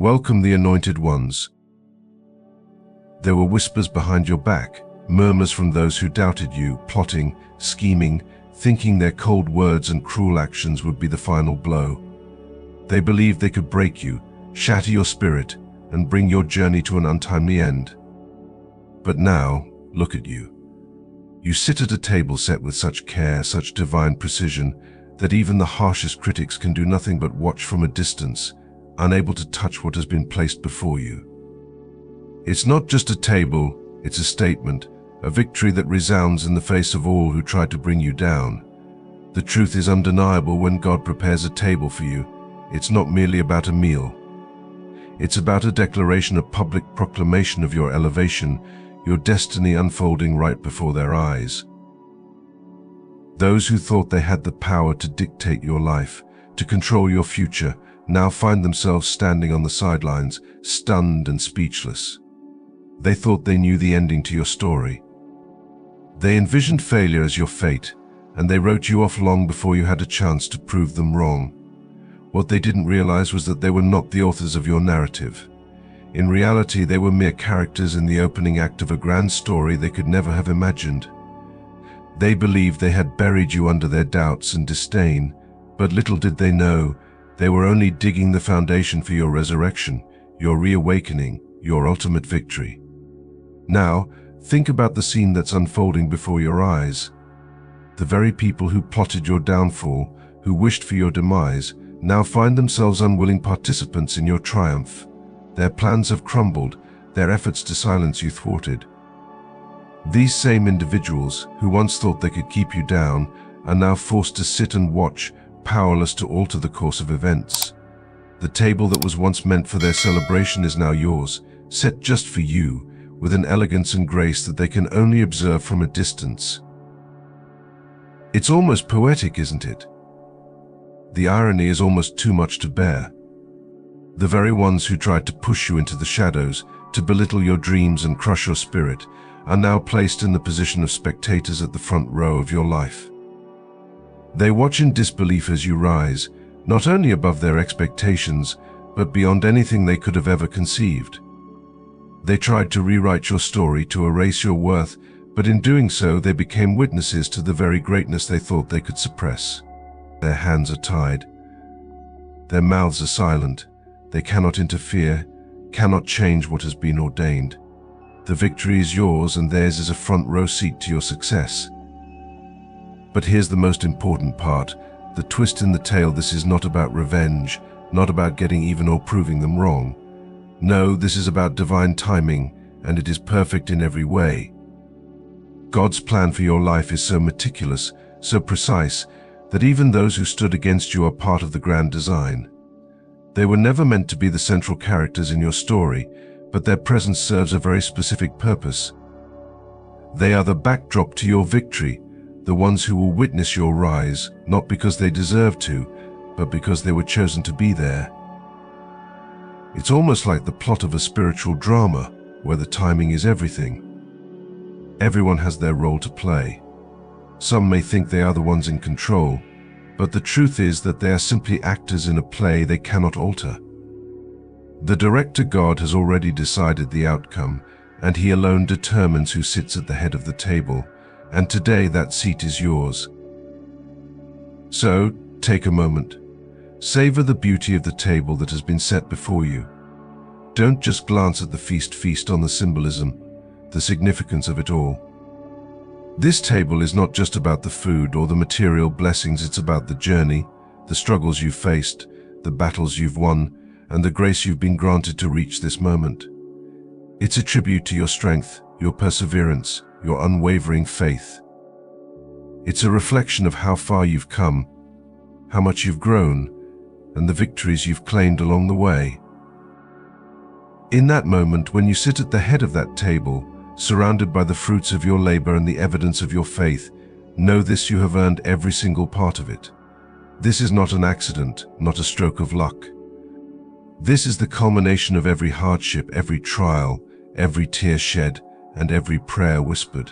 Welcome the anointed ones. There were whispers behind your back, murmurs from those who doubted you, plotting, scheming, thinking their cold words and cruel actions would be the final blow. They believed they could break you, shatter your spirit, and bring your journey to an untimely end. But now, look at you. You sit at a table set with such care, such divine precision, that even the harshest critics can do nothing but watch from a distance, unable to touch what has been placed before you. It's not just a table, it's a statement, a victory that resounds in the face of all who try to bring you down. The truth is undeniable. When God prepares a table for you, it's not merely about a meal. It's about a declaration, a public proclamation of your elevation, your destiny unfolding right before their eyes. Those who thought they had the power to dictate your life, to control your future, now find themselves standing on the sidelines, stunned and speechless. They thought they knew the ending to your story. They envisioned failure as your fate, and they wrote you off long before you had a chance to prove them wrong. What they didn't realize was that they were not the authors of your narrative. In reality, they were mere characters in the opening act of a grand story they could never have imagined. They believed they had buried you under their doubts and disdain, but little did they know, they were only digging the foundation for your resurrection, your reawakening, your ultimate victory. Now, think about the scene that's unfolding before your eyes. The very people who plotted your downfall, who wished for your demise, now find themselves unwilling participants in your triumph. Their plans have crumbled, their efforts to silence you thwarted. These same individuals, who once thought they could keep you down, are now forced to sit and watch, powerless to alter the course of events. The table that was once meant for their celebration is now yours, set just for you, with an elegance and grace that they can only observe from a distance. It's almost poetic, isn't it? The irony is almost too much to bear. The very ones who tried to push you into the shadows, to belittle your dreams and crush your spirit, are now placed in the position of spectators at the front row of your life. They watch in disbelief as you rise, not only above their expectations, but beyond anything they could have ever conceived. They tried to rewrite your story, to erase your worth, but in doing so, they became witnesses to the very greatness they thought they could suppress. Their hands are tied. Their mouths are silent. They cannot interfere, cannot change what has been ordained. The victory is yours, and theirs is a front row seat to your success. But here's the most important part, the twist in the tale. This is not about revenge, not about getting even or proving them wrong. No, this is about divine timing, and it is perfect in every way. God's plan for your life is so meticulous, so precise, that even those who stood against you are part of the grand design. They were never meant to be the central characters in your story, but their presence serves a very specific purpose. They are the backdrop to your victory, the ones who will witness your rise, not because they deserve to, but because they were chosen to be there. It's almost like the plot of a spiritual drama, where the timing is everything. Everyone has their role to play. Some may think they are the ones in control, but the truth is that they are simply actors in a play they cannot alter. The director, God, has already decided the outcome, and He alone determines who sits at the head of the table, and today that seat is yours. So, take a moment. Savor the beauty of the table that has been set before you. Don't just glance at the feast on the symbolism, the significance of it all. This table is not just about the food or the material blessings, it's about the journey, the struggles you've faced, the battles you've won, and the grace you've been granted to reach this moment. It's a tribute to your strength, your perseverance, your unwavering faith. It's a reflection of how far you've come, how much you've grown, and the victories you've claimed along the way. In that moment, when you sit at the head of that table, surrounded by the fruits of your labor and the evidence of your faith, know this: you have earned every single part of it. This is not an accident, not a stroke of luck. This is the culmination of every hardship, every trial, every tear shed, and every prayer whispered.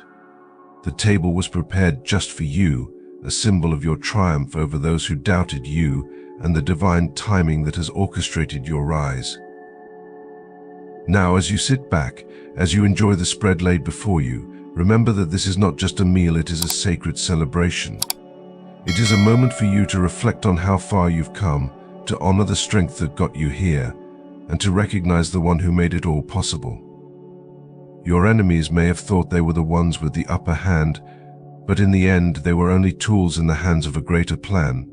The table was prepared just for you, a symbol of your triumph over those who doubted you and the divine timing that has orchestrated your rise. Now, as you sit back, as you enjoy the spread laid before you, remember that this is not just a meal, it is a sacred celebration. It is a moment for you to reflect on how far you've come, to honor the strength that got you here, and to recognize the one who made it all possible. Your enemies may have thought they were the ones with the upper hand, but in the end, they were only tools in the hands of a greater plan.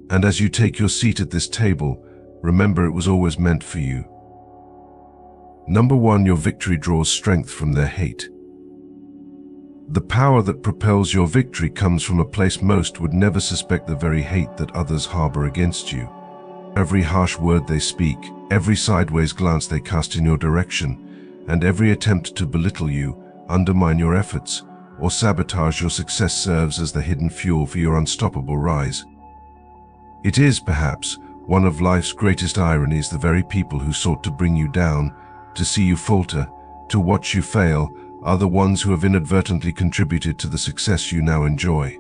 And as you take your seat at this table, remember it was always meant for you. Number 1, your victory draws strength from their hate. The power that propels your victory comes from a place most would never suspect, the very hate that others harbor against you. Every harsh word they speak, every sideways glance they cast in your direction, and every attempt to belittle you, undermine your efforts, or sabotage your success serves as the hidden fuel for your unstoppable rise. It is, perhaps, one of life's greatest ironies, the very people who sought to bring you down, to see you falter, to watch you fail, are the ones who have inadvertently contributed to the success you now enjoy.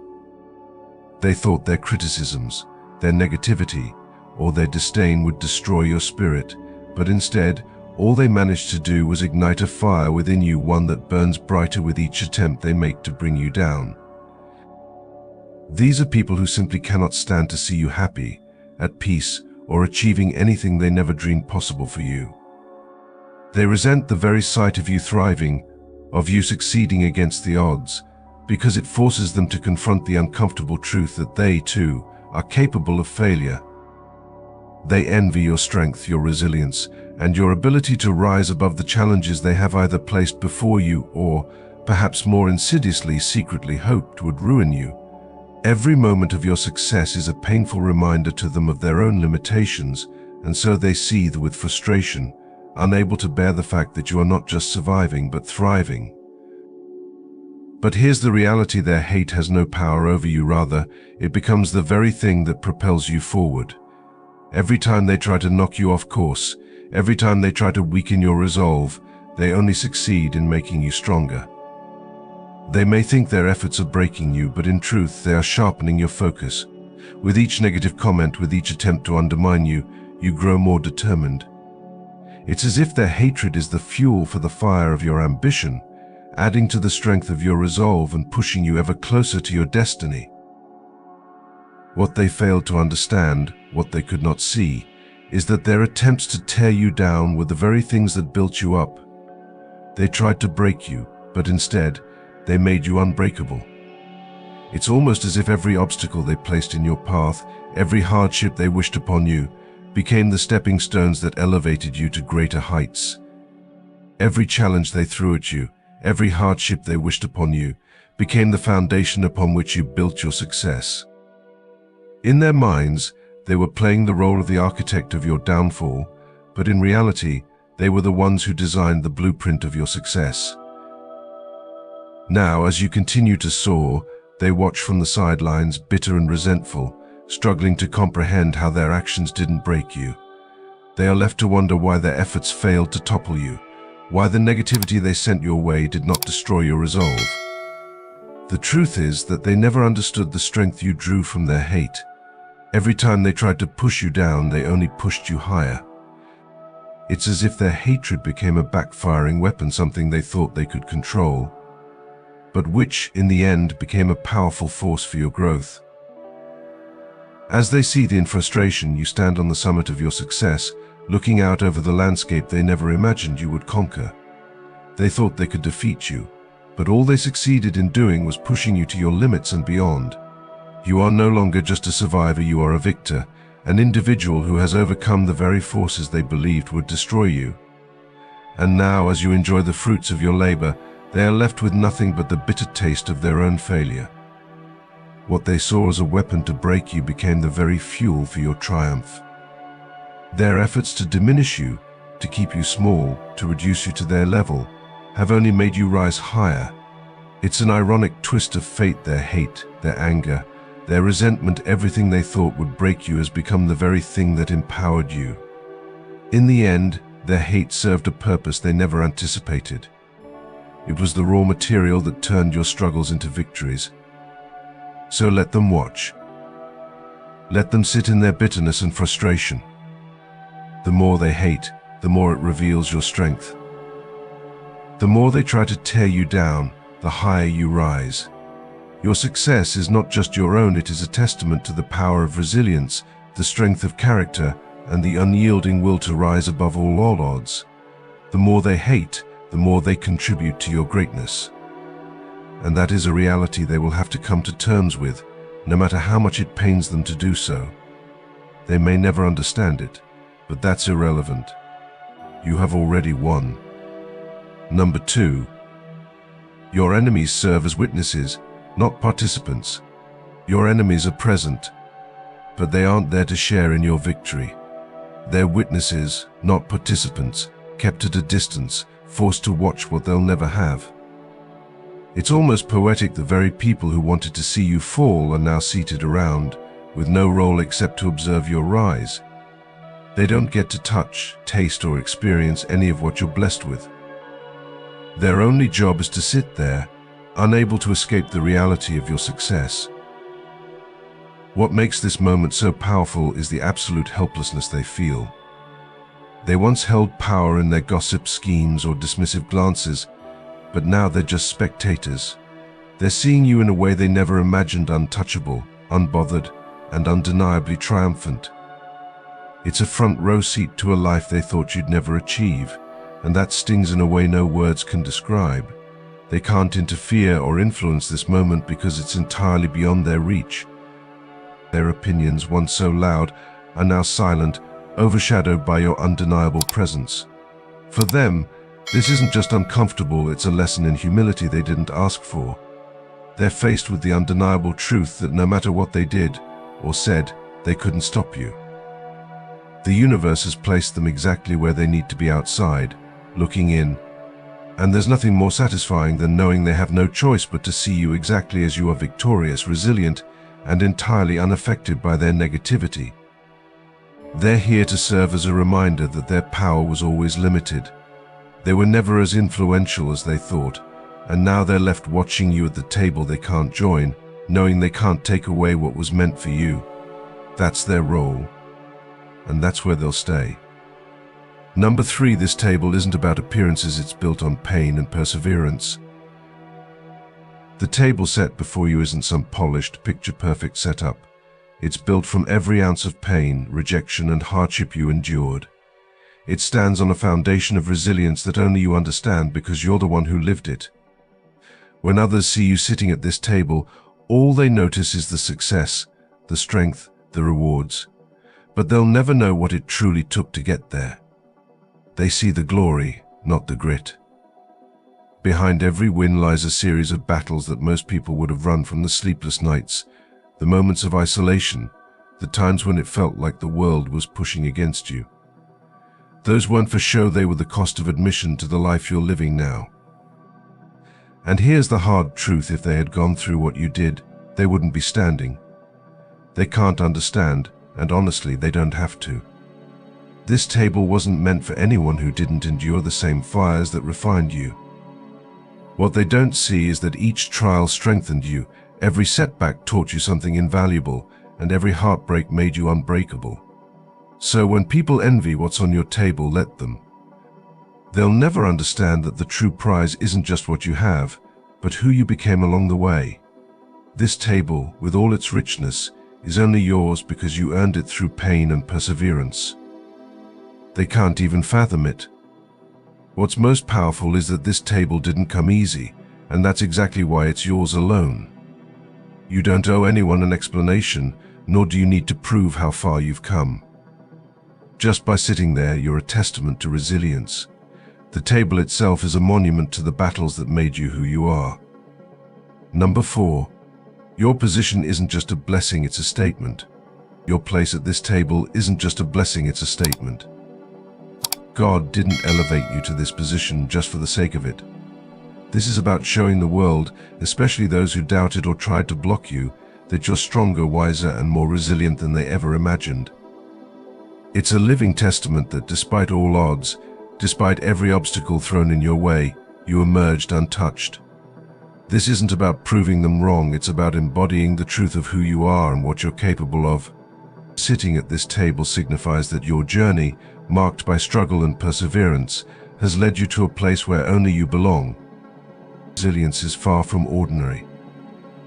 They thought their criticisms, their negativity, or their disdain would destroy your spirit, but instead, all they managed to do was ignite a fire within you, one that burns brighter with each attempt they make to bring you down. These are people who simply cannot stand to see you happy, at peace, or achieving anything they never dreamed possible for you. They resent the very sight of you thriving, of you succeeding against the odds, because it forces them to confront the uncomfortable truth that they, too, are capable of failure. They envy your strength, your resilience, and your ability to rise above the challenges they have either placed before you or, perhaps more insidiously, secretly hoped would ruin you. Every moment of your success is a painful reminder to them of their own limitations, and so they seethe with frustration, unable to bear the fact that you are not just surviving but thriving. But here's the reality: their hate has no power over you, rather, it becomes the very thing that propels you forward. Every time they try to knock you off course, every time they try to weaken your resolve, they only succeed in making you stronger. They may think their efforts are breaking you, but in truth they are sharpening your focus. With each negative comment, with each attempt to undermine you, you grow more determined. It's as if their hatred is the fuel for the fire of your ambition, adding to the strength of your resolve and pushing you ever closer to your destiny. What they failed to understand, what they could not see, is that their attempts to tear you down were the very things that built you up. They tried to break you, but instead, they made you unbreakable. It's almost as if every obstacle they placed in your path, every hardship they wished upon you, became the stepping stones that elevated you to greater heights. Every challenge they threw at you, every hardship they wished upon you, became the foundation upon which you built your success. In their minds, they were playing the role of the architect of your downfall, but in reality, they were the ones who designed the blueprint of your success. Now, as you continue to soar, they watch from the sidelines, bitter and resentful, struggling to comprehend how their actions didn't break you. They are left to wonder why their efforts failed to topple you, why the negativity they sent your way did not destroy your resolve. The truth is that they never understood the strength you drew from their hate. Every time they tried to push you down, they only pushed you higher. It's as if their hatred became a backfiring weapon, something they thought they could control, but which, in the end, became a powerful force for your growth. As they seethe in frustration, you stand on the summit of your success, looking out over the landscape they never imagined you would conquer. They thought they could defeat you, but all they succeeded in doing was pushing you to your limits and beyond. You are no longer just a survivor, you are a victor, an individual who has overcome the very forces they believed would destroy you. And now, as you enjoy the fruits of your labor, they are left with nothing but the bitter taste of their own failure. What they saw as a weapon to break you became the very fuel for your triumph. Their efforts to diminish you, to keep you small, to reduce you to their level, have only made you rise higher. It's an ironic twist of fate. Their hate, their anger, their resentment, everything they thought would break you has become the very thing that empowered you. In the end, their hate served a purpose they never anticipated. It was the raw material that turned your struggles into victories. So let them watch. Let them sit in their bitterness and frustration. The more they hate, the more it reveals your strength. The more they try to tear you down, the higher you rise. Your success is not just your own, it is a testament to the power of resilience, the strength of character, and the unyielding will to rise above all odds. The more they hate, the more they contribute to your greatness. And that is a reality they will have to come to terms with, no matter how much it pains them to do so. They may never understand it, but that's irrelevant. You have already won. Number 2. Your enemies serve as witnesses, not participants. Your enemies are present, but they aren't there to share in your victory. They're witnesses, not participants, kept at a distance, forced to watch what they'll never have. It's almost poetic. The very people who wanted to see you fall are now seated around, with no role except to observe your rise. They don't get to touch, taste, or experience any of what you're blessed with. Their only job is to sit there, unable to escape the reality of your success. What makes this moment so powerful is the absolute helplessness they feel. They once held power in their gossip, schemes, or dismissive glances, but now they're just spectators. They're seeing you in a way they never imagined, untouchable, unbothered, and undeniably triumphant. It's a front row seat to a life they thought you'd never achieve, and that stings in a way no words can describe. They can't interfere or influence this moment because it's entirely beyond their reach. Their opinions, once so loud, are now silent, overshadowed by your undeniable presence. For them, this isn't just uncomfortable, it's a lesson in humility they didn't ask for. They're faced with the undeniable truth that no matter what they did or said, they couldn't stop you. The universe has placed them exactly where they need to be, outside, looking in. And there's nothing more satisfying than knowing they have no choice but to see you exactly as you are, victorious, resilient, and entirely unaffected by their negativity. They're here to serve as a reminder that their power was always limited. They were never as influential as they thought, and now they're left watching you at the table they can't join, knowing they can't take away what was meant for you. That's their role, and that's where they'll stay. Number 3, this table isn't about appearances, it's built on pain and perseverance. The table set before you isn't some polished, picture-perfect setup. It's built from every ounce of pain, rejection, and hardship you endured. It stands on a foundation of resilience that only you understand because you're the one who lived it. When others see you sitting at this table, all they notice is the success, the strength, the rewards. But they'll never know what it truly took to get there. They see the glory, not the grit. Behind every win lies a series of battles that most people would have run from: the sleepless nights, the moments of isolation, the times when it felt like the world was pushing against you. Those weren't for show, they were the cost of admission to the life you're living now. And here's the hard truth: if they had gone through what you did, they wouldn't be standing. They can't understand, and honestly, they don't have to. This table wasn't meant for anyone who didn't endure the same fires that refined you. What they don't see is that each trial strengthened you, every setback taught you something invaluable, and every heartbreak made you unbreakable. So when people envy what's on your table, let them. They'll never understand that the true prize isn't just what you have, but who you became along the way. This table, with all its richness, is only yours because you earned it through pain and perseverance. They can't even fathom it. What's most powerful is that this table didn't come easy, and that's exactly why it's yours alone. You don't owe anyone an explanation, nor do you need to prove how far you've come. Just by sitting there, you're a testament to resilience. The table itself is a monument to the battles that made you who you are. Number 4. Your position isn't just a blessing, it's a statement. Your place at this table isn't just a blessing, it's a statement. God didn't elevate you to this position just for the sake of it. This is about showing the world, especially those who doubted or tried to block you, that you're stronger, wiser, and more resilient than they ever imagined. It's a living testament that despite all odds, despite every obstacle thrown in your way, you emerged untouched. This isn't about proving them wrong, it's about embodying the truth of who you are and what you're capable of. Sitting at this table signifies that your journey, marked by struggle and perseverance, has led you to a place where only you belong. Resilience is far from ordinary.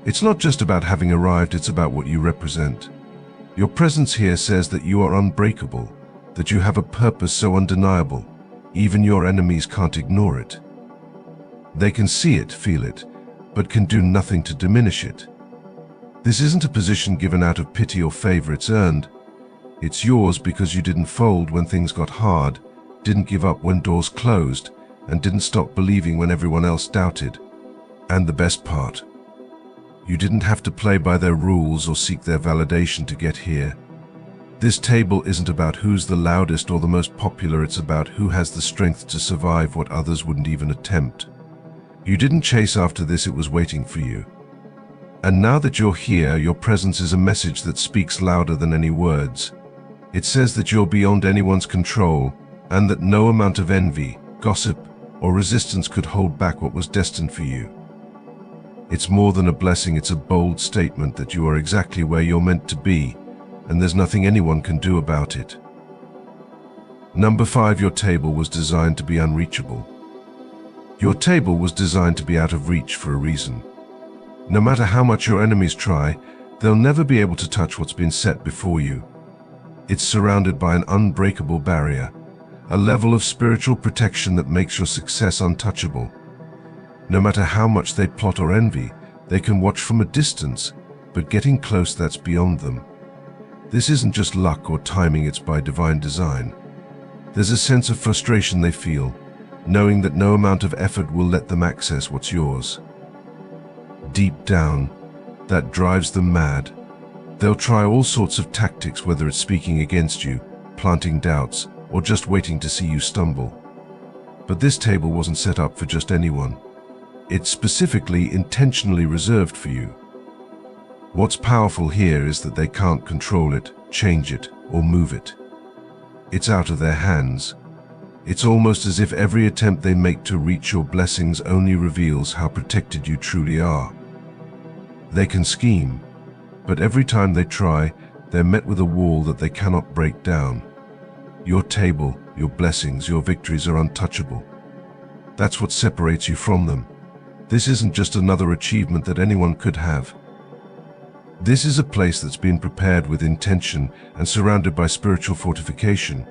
It's not just about having arrived, it's about what you represent. Your presence here says that you are unbreakable, that you have a purpose so undeniable, even your enemies can't ignore it. They can see it, feel it, but can do nothing to diminish it. This isn't a position given out of pity or favor, it's earned. It's yours because you didn't fold when things got hard, didn't give up when doors closed, and didn't stop believing when everyone else doubted. And the best part, you didn't have to play by their rules or seek their validation to get here. This table isn't about who's the loudest or the most popular, it's about who has the strength to survive what others wouldn't even attempt. You didn't chase after this, it was waiting for you. And now that you're here, your presence is a message that speaks louder than any words. It says that you're beyond anyone's control, and that no amount of envy, gossip, or resistance could hold back what was destined for you. It's more than a blessing, it's a bold statement that you are exactly where you're meant to be, and there's nothing anyone can do about it. Number 5, your table was designed to be unreachable. Your table was designed to be out of reach for a reason. No matter how much your enemies try, they'll never be able to touch what's been set before you. It's surrounded by an unbreakable barrier, a level of spiritual protection that makes your success untouchable. No matter how much they plot or envy, they can watch from a distance, but getting close, that's beyond them. This isn't just luck or timing, it's by divine design. There's a sense of frustration they feel, knowing that no amount of effort will let them access what's yours. Deep down, that drives them mad. They'll try all sorts of tactics, whether it's speaking against you, planting doubts, or just waiting to see you stumble. But this table wasn't set up for just anyone. It's specifically, intentionally reserved for you. What's powerful here is that they can't control it, change it, or move it. It's out of their hands. It's almost as if every attempt they make to reach your blessings only reveals how protected you truly are. They can scheme, but every time they try, they're met with a wall that they cannot break down. Your table, your blessings, your victories are untouchable. That's what separates you from them. This isn't just another achievement that anyone could have. This is a place that's been prepared with intention and surrounded by spiritual fortification.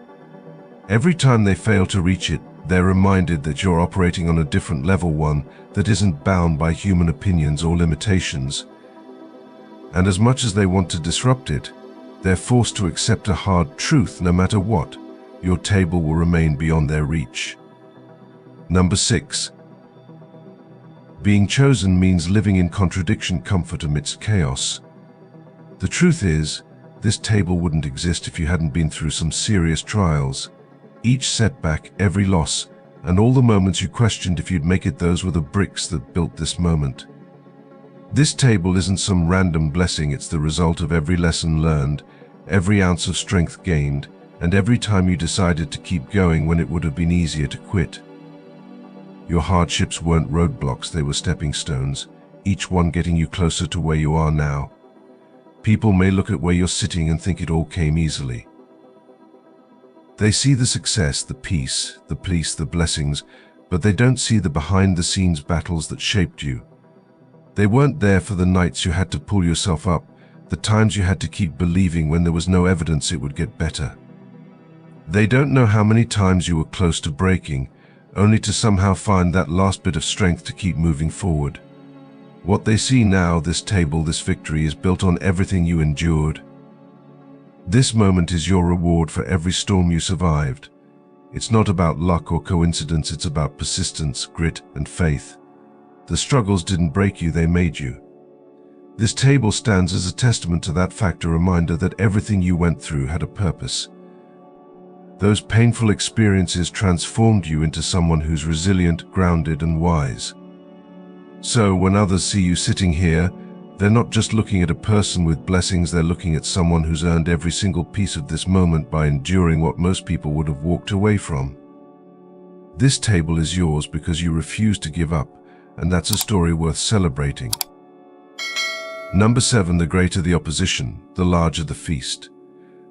Every time they fail to reach it, they're reminded that you're operating on a different level, one that isn't bound by human opinions or limitations. And as much as they want to disrupt it, they're forced to accept a hard truth: no matter what, your table will remain beyond their reach. Number 6. Being chosen means living in contradiction, comfort amidst chaos. The truth is, this table wouldn't exist if you hadn't been through some serious trials. Each setback, every loss, and all the moments you questioned if you'd make it, those were the bricks that built this moment. This table isn't some random blessing, it's the result of every lesson learned, every ounce of strength gained, and every time you decided to keep going when it would have been easier to quit. Your hardships weren't roadblocks, they were stepping stones, each one getting you closer to where you are now. People may look at where you're sitting and think it all came easily. They see the success, the peace, the blessings, but they don't see the behind-the-scenes battles that shaped you. They weren't there for the nights you had to pull yourself up, the times you had to keep believing when there was no evidence it would get better. They don't know how many times you were close to breaking, only to somehow find that last bit of strength to keep moving forward. What they see now, this table, this victory, is built on everything you endured. This moment is your reward for every storm you survived. It's not about luck or coincidence, it's about persistence, grit, and faith. The struggles didn't break you, they made you. This table stands as a testament to that fact, a reminder that everything you went through had a purpose. Those painful experiences transformed you into someone who's resilient, grounded, and wise. So when others see you sitting here, they're not just looking at a person with blessings, they're looking at someone who's earned every single piece of this moment by enduring what most people would have walked away from. This table is yours because you refused to give up, and that's a story worth celebrating. Number 7, the greater the opposition, the larger the feast.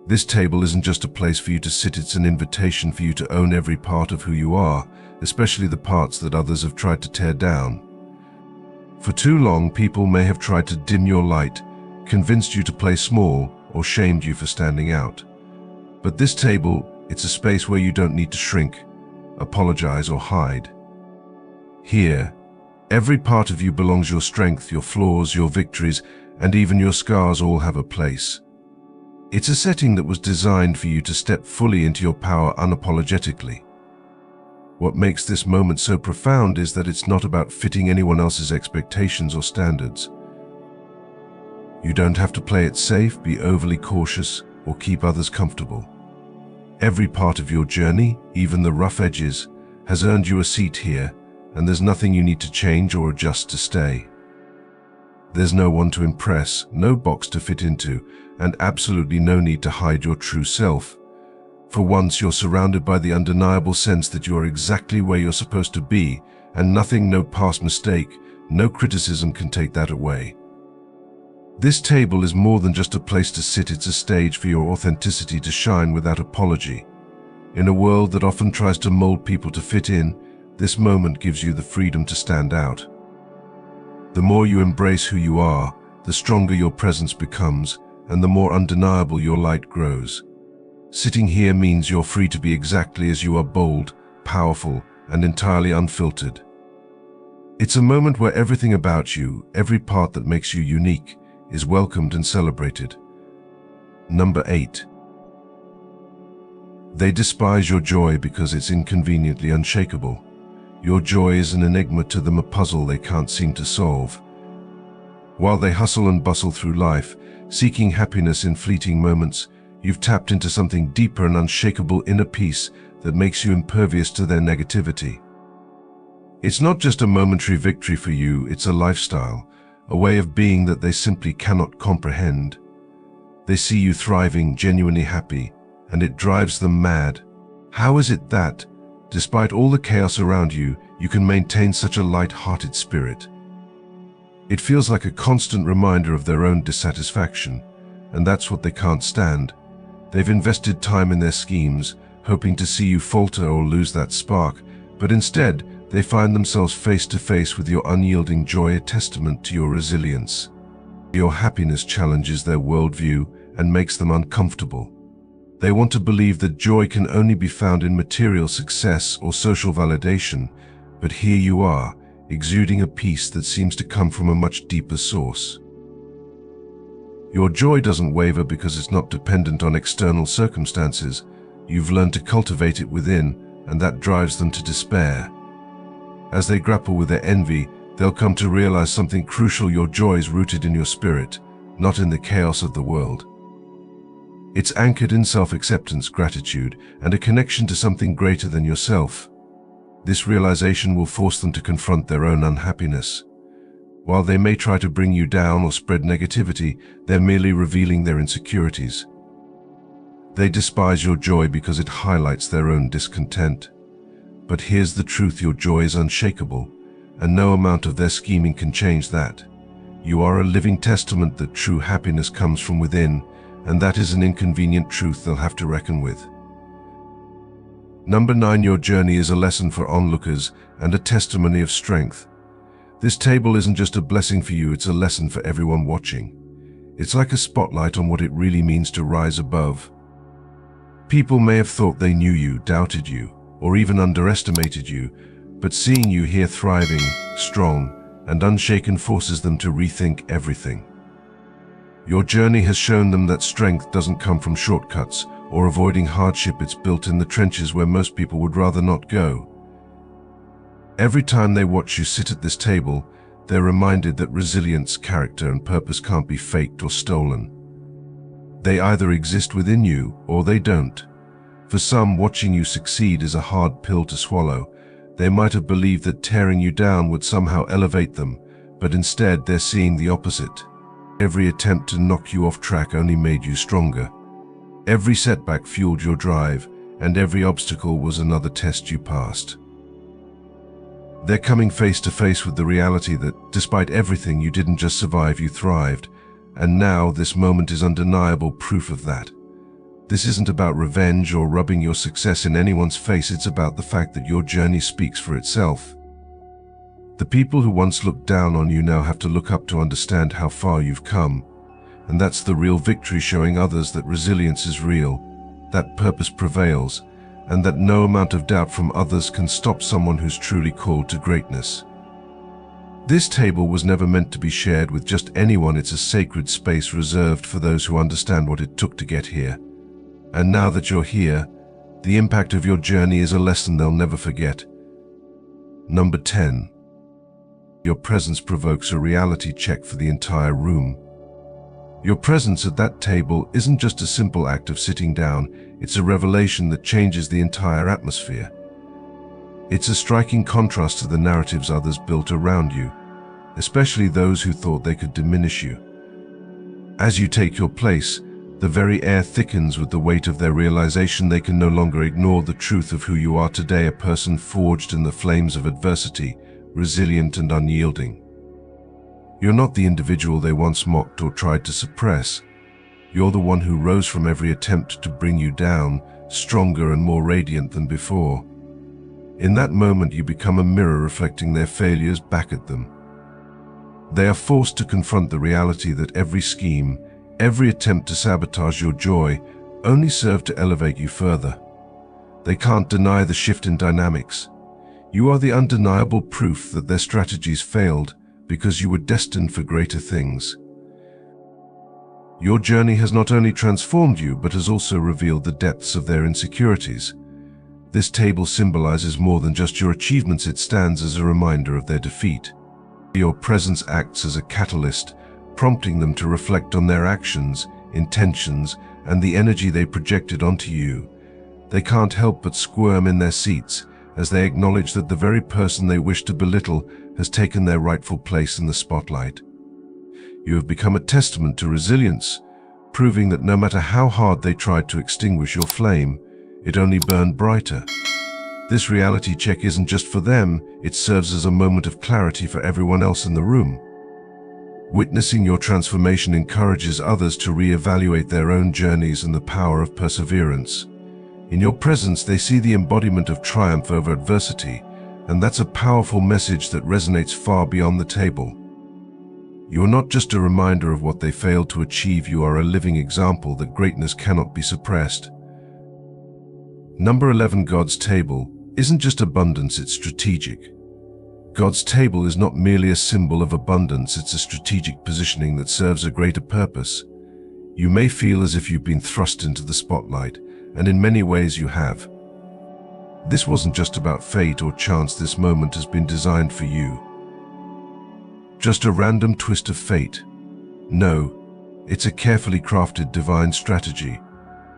This table isn't just a place for you to sit, it's an invitation for you to own every part of who you are, especially the parts that others have tried to tear down. For too long, people may have tried to dim your light, convinced you to play small, or shamed you for standing out. But this table, it's a space where you don't need to shrink, apologize, or hide. Here, every part of you belongs. Your strength, your flaws, your victories, and even your scars all have a place. It's a setting that was designed for you to step fully into your power unapologetically. What makes this moment so profound is that it's not about fitting anyone else's expectations or standards. You don't have to play it safe, be overly cautious, or keep others comfortable. Every part of your journey, even the rough edges, has earned you a seat here, and there's nothing you need to change or adjust to stay. There's no one to impress, no box to fit into, and absolutely no need to hide your true self. For once, you're surrounded by the undeniable sense that you are exactly where you're supposed to be, and nothing, no past mistake, no criticism can take that away. This table is more than just a place to sit, it's a stage for your authenticity to shine without apology. In a world that often tries to mold people to fit in, this moment gives you the freedom to stand out. The more you embrace who you are, the stronger your presence becomes, and the more undeniable your light grows. Sitting here means you're free to be exactly as you are, bold, powerful, and entirely unfiltered. It's a moment where everything about you, every part that makes you unique, is welcomed and celebrated. Number 8. They despise your joy because it's inconveniently unshakable. Your joy is an enigma to them, a puzzle they can't seem to solve. While they hustle and bustle through life, seeking happiness in fleeting moments, you've tapped into something deeper, an unshakable inner peace that makes you impervious to their negativity. It's not just a momentary victory for you, it's a lifestyle, a way of being that they simply cannot comprehend. They see you thriving, genuinely happy, and it drives them mad. How is it that, despite all the chaos around you, you can maintain such a light-hearted spirit? It feels like a constant reminder of their own dissatisfaction, and that's what they can't stand. They've invested time in their schemes, hoping to see you falter or lose that spark, but instead, they find themselves face to face with your unyielding joy, a testament to your resilience. Your happiness challenges their worldview and makes them uncomfortable. They want to believe that joy can only be found in material success or social validation, but here you are, exuding a peace that seems to come from a much deeper source. Your joy doesn't waver because it's not dependent on external circumstances. You've learned to cultivate it within, and that drives them to despair. As they grapple with their envy, they'll come to realize something crucial: your joy is rooted in your spirit, not in the chaos of the world. It's anchored in self-acceptance, gratitude, and a connection to something greater than yourself. This realization will force them to confront their own unhappiness. While they may try to bring you down or spread negativity, they're merely revealing their insecurities. They despise your joy because it highlights their own discontent. But here's the truth: your joy is unshakable, and no amount of their scheming can change that. You are a living testament that true happiness comes from within, and that is an inconvenient truth they'll have to reckon with. Number 9. Your journey is a lesson for onlookers and a testimony of strength. This table isn't just a blessing for you, it's a lesson for everyone watching. It's like a spotlight on what it really means to rise above. People may have thought they knew you, doubted you, or even underestimated you, but seeing you here thriving, strong, and unshaken forces them to rethink everything. Your journey has shown them that strength doesn't come from shortcuts or avoiding hardship, it's built in the trenches where most people would rather not go. Every time they watch you sit at this table, they're reminded that resilience, character, and purpose can't be faked or stolen. They either exist within you or they don't. For some, watching you succeed is a hard pill to swallow. They might have believed that tearing you down would somehow elevate them, but instead they're seeing the opposite. Every attempt to knock you off track only made you stronger. Every setback fueled your drive, and every obstacle was another test you passed. They're coming face to face with the reality that, despite everything, you didn't just survive, you thrived. And now, this moment is undeniable proof of that. This isn't about revenge or rubbing your success in anyone's face. It's about the fact that your journey speaks for itself. The people who once looked down on you now have to look up to understand how far you've come. And that's the real victory, showing others that resilience is real, that purpose prevails, and that no amount of doubt from others can stop someone who's truly called to greatness. This table was never meant to be shared with just anyone. It's a sacred space reserved for those who understand what it took to get here. And now that you're here, the impact of your journey is a lesson they'll never forget. Number 10. Your presence provokes a reality check for the entire room. Your presence at that table isn't just a simple act of sitting down, it's a revelation that changes the entire atmosphere. It's a striking contrast to the narratives others built around you, especially those who thought they could diminish you. As you take your place, the very air thickens with the weight of their realization they can no longer ignore the truth of who you are today, a person forged in the flames of adversity, resilient and unyielding. You're not the individual they once mocked or tried to suppress. You're the one who rose from every attempt to bring you down, stronger and more radiant than before. In that moment, you become a mirror reflecting their failures back at them. They are forced to confront the reality that every scheme, every attempt to sabotage your joy only served to elevate you further. They can't deny the shift in dynamics. You are the undeniable proof that their strategies failed because you were destined for greater things. Your journey has not only transformed you, but has also revealed the depths of their insecurities. This table symbolizes more than just your achievements. It stands as a reminder of their defeat. Your presence acts as a catalyst, prompting them to reflect on their actions, intentions, and the energy they projected onto you. They can't help but squirm in their seats as they acknowledge that the very person they wish to belittle has taken their rightful place in the spotlight. You have become a testament to resilience, proving that no matter how hard they tried to extinguish your flame, it only burned brighter. This reality check isn't just for them, it serves as a moment of clarity for everyone else in the room. Witnessing your transformation encourages others to reevaluate their own journeys and the power of perseverance. In your presence, they see the embodiment of triumph over adversity, and that's a powerful message that resonates far beyond the table. You're not just a reminder of what they failed to achieve, you are a living example that greatness cannot be suppressed. Number 11. God's table isn't just abundance, it's strategic. God's table is not merely a symbol of abundance, it's a strategic positioning that serves a greater purpose. You may feel as if you've been thrust into the spotlight, and in many ways you have. This wasn't just about fate or chance. This moment has been designed for you. Just a random twist of fate. No, it's a carefully crafted divine strategy.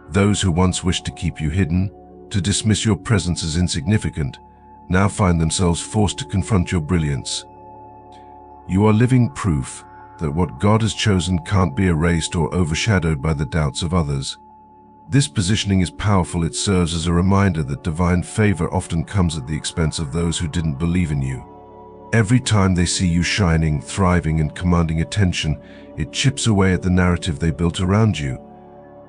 Those who once wished to keep you hidden, to dismiss your presence as insignificant, now find themselves forced to confront your brilliance. You are living proof that what God has chosen can't be erased or overshadowed by the doubts of others. This positioning is powerful. It serves as a reminder that divine favor often comes at the expense of those who didn't believe in you. Every time they see you shining, thriving, and commanding attention, it chips away at the narrative they built around you.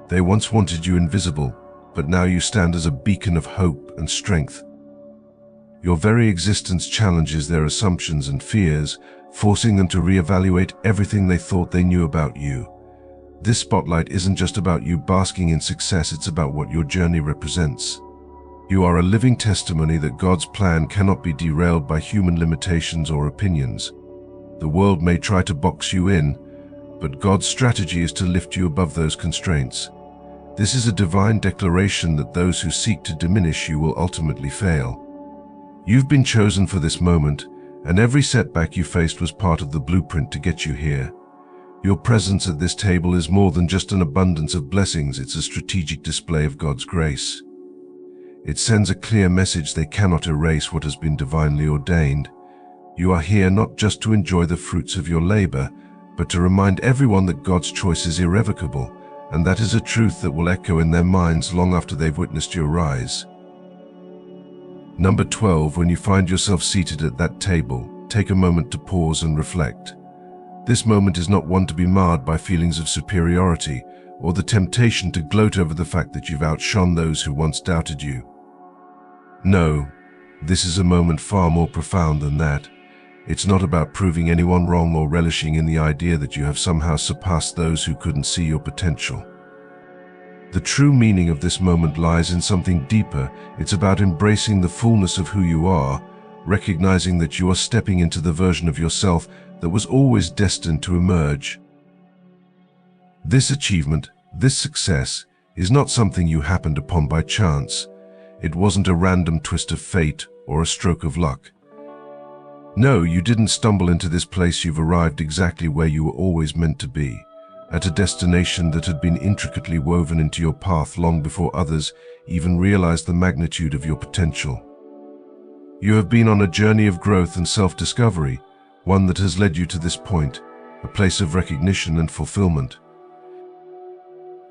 They once wanted you invisible, but now you stand as a beacon of hope and strength. Your very existence challenges their assumptions and fears, forcing them to reevaluate everything they thought they knew about you. This spotlight isn't just about you basking in success, it's about what your journey represents. You are a living testimony that God's plan cannot be derailed by human limitations or opinions. The world may try to box you in, but God's strategy is to lift you above those constraints. This is a divine declaration that those who seek to diminish you will ultimately fail. You've been chosen for this moment, and every setback you faced was part of the blueprint to get you here. Your presence at this table is more than just an abundance of blessings, it's a strategic display of God's grace. It sends a clear message: they cannot erase what has been divinely ordained. You are here not just to enjoy the fruits of your labor, but to remind everyone that God's choice is irrevocable, and that is a truth that will echo in their minds long after they've witnessed your rise. Number 12. When you find yourself seated at that table, take a moment to pause and reflect. This moment is not one to be marred by feelings of superiority or the temptation to gloat over the fact that you've outshone those who once doubted you. No, this is a moment far more profound than that. It's not about proving anyone wrong or relishing in the idea that you have somehow surpassed those who couldn't see your potential. The true meaning of this moment lies in something deeper. It's about embracing the fullness of who you are, recognizing that you are stepping into the version of yourself that was always destined to emerge. This achievement, this success, is not something you happened upon by chance. It wasn't a random twist of fate or a stroke of luck. No, you didn't stumble into this place. You've arrived exactly where you were always meant to be, at a destination that had been intricately woven into your path long before others even realized the magnitude of your potential. You have been on a journey of growth and self-discovery, one that has led you to this point, a place of recognition and fulfillment.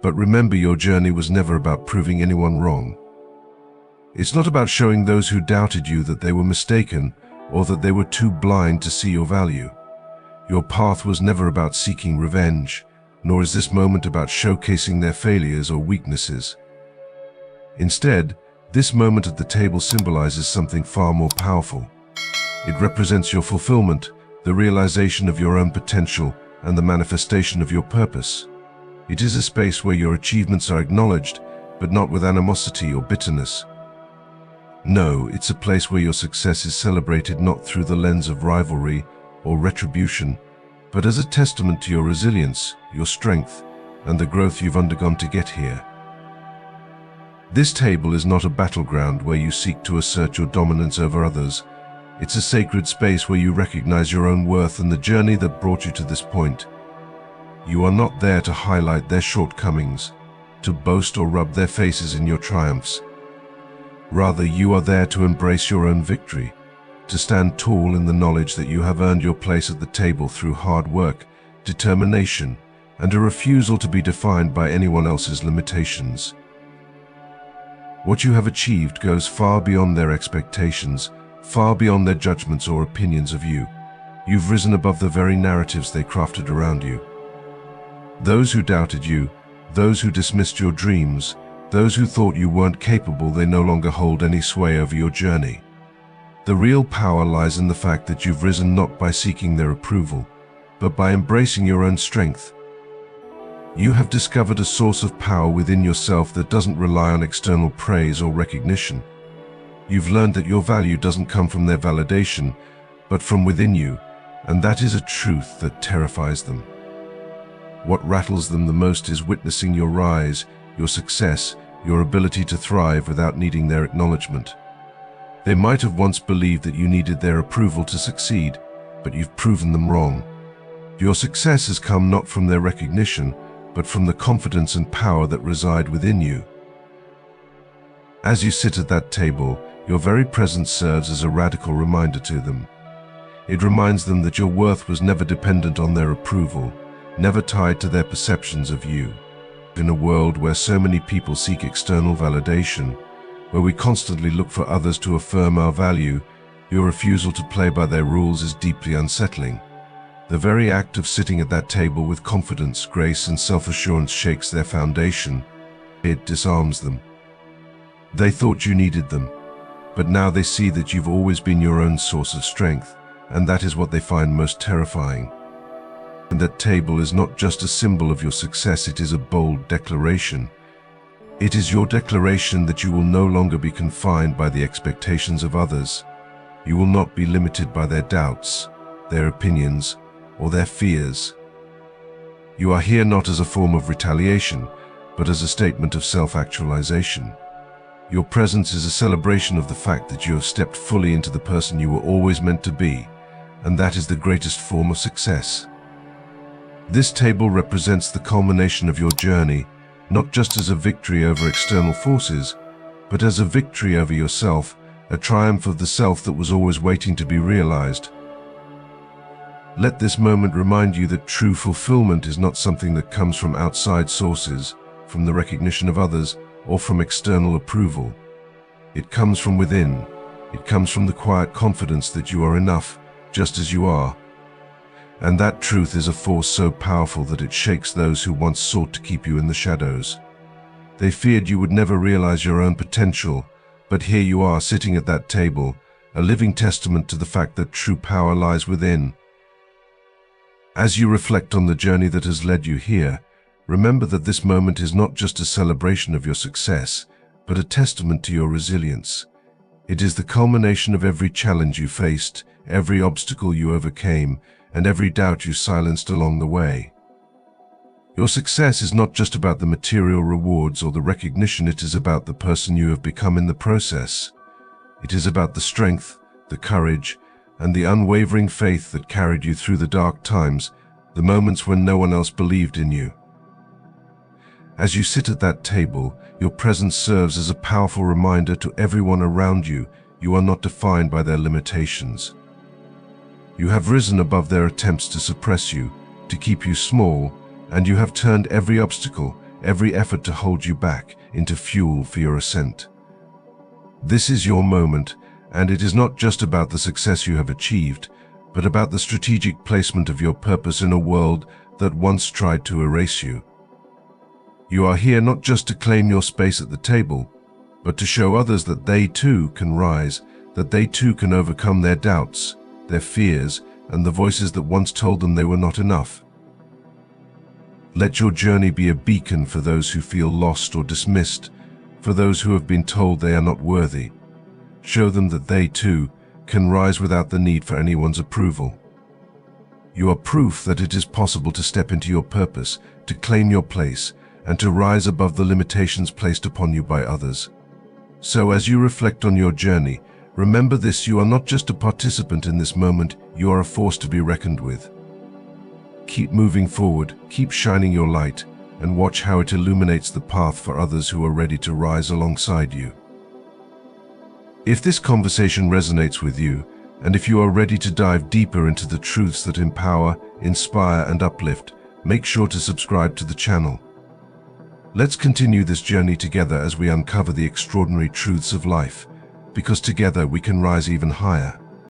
But remember, your journey was never about proving anyone wrong. It's not about showing those who doubted you that they were mistaken or that they were too blind to see your value. Your path was never about seeking revenge, nor is this moment about showcasing their failures or weaknesses. Instead, this moment at the table symbolizes something far more powerful. It represents your fulfillment, the realization of your own potential, and the manifestation of your purpose. It is a space where your achievements are acknowledged, but not with animosity or bitterness. No, it's a place where your success is celebrated not through the lens of rivalry or retribution, but as a testament to your resilience, your strength, and the growth you've undergone to get here. This table is not a battleground where you seek to assert your dominance over others. It's a sacred space where you recognize your own worth and the journey that brought you to this point. You are not there to highlight their shortcomings, to boast or rub their faces in your triumphs. Rather, you are there to embrace your own victory, to stand tall in the knowledge that you have earned your place at the table through hard work, determination, and a refusal to be defined by anyone else's limitations. What you have achieved goes far beyond their expectations, far beyond their judgments or opinions of you. You've risen above the very narratives they crafted around you. Those who doubted you, those who dismissed your dreams, those who thought you weren't capable, they no longer hold any sway over your journey. The real power lies in the fact that you've risen not by seeking their approval, but by embracing your own strength. You have discovered a source of power within yourself that doesn't rely on external praise or recognition. You've learned that your value doesn't come from their validation, but from within you, and that is a truth that terrifies them. What rattles them the most is witnessing your rise, your success, your ability to thrive without needing their acknowledgement. They might have once believed that you needed their approval to succeed, but you've proven them wrong. Your success has come not from their recognition, but from the confidence and power that reside within you. As you sit at that table, your very presence serves as a radical reminder to them. It reminds them that your worth was never dependent on their approval, never tied to their perceptions of you. In a world where so many people seek external validation, where we constantly look for others to affirm our value, your refusal to play by their rules is deeply unsettling. The very act of sitting at that table with confidence, grace, and self-assurance shakes their foundation. It disarms them. They thought you needed them, but now they see that you've always been your own source of strength, and that is what they find most terrifying. And that table is not just a symbol of your success, it is a bold declaration. It is your declaration that you will no longer be confined by the expectations of others. You will not be limited by their doubts, their opinions, or their fears. You are here not as a form of retaliation, but as a statement of self-actualization. Your presence is a celebration of the fact that you have stepped fully into the person you were always meant to be, and that is the greatest form of success. This table represents the culmination of your journey, not just as a victory over external forces, but as a victory over yourself, a triumph of the self that was always waiting to be realized. Let this moment remind you that true fulfillment is not something that comes from outside sources, from the recognition of others, or from external approval. It comes from within. It comes from the quiet confidence that you are enough, just as you are. And that truth is a force so powerful that it shakes those who once sought to keep you in the shadows. They feared you would never realize your own potential, but here you are sitting at that table, a living testament to the fact that true power lies within. As you reflect on the journey that has led you here, remember that this moment is not just a celebration of your success, but a testament to your resilience. It is the culmination of every challenge you faced, every obstacle you overcame, and every doubt you silenced along the way. Your success is not just about the material rewards or the recognition, it is about the person you have become in the process. It is about the strength, the courage, and the unwavering faith that carried you through the dark times, the moments when no one else believed in you. As you sit at that table, your presence serves as a powerful reminder to everyone around you, you are not defined by their limitations. You have risen above their attempts to suppress you, to keep you small, and you have turned every obstacle, every effort to hold you back, into fuel for your ascent. This is your moment, and it is not just about the success you have achieved, but about the strategic placement of your purpose in a world that once tried to erase you. You are here not just to claim your space at the table, but to show others that they too can rise, that they too can overcome their doubts, their fears, and the voices that once told them they were not enough. Let your journey be a beacon for those who feel lost or dismissed, for those who have been told they are not worthy. Show them that they too can rise without the need for anyone's approval. You are proof that it is possible to step into your purpose, to claim your place, and to rise above the limitations placed upon you by others. So as you reflect on your journey, remember this: you are not just a participant in this moment, you are a force to be reckoned with. Keep moving forward, keep shining your light, and watch how it illuminates the path for others who are ready to rise alongside you. If this conversation resonates with you, and if you are ready to dive deeper into the truths that empower, inspire, and uplift, make sure to subscribe to the channel. Let's continue this journey together as we uncover the extraordinary truths of life, because together we can rise even higher.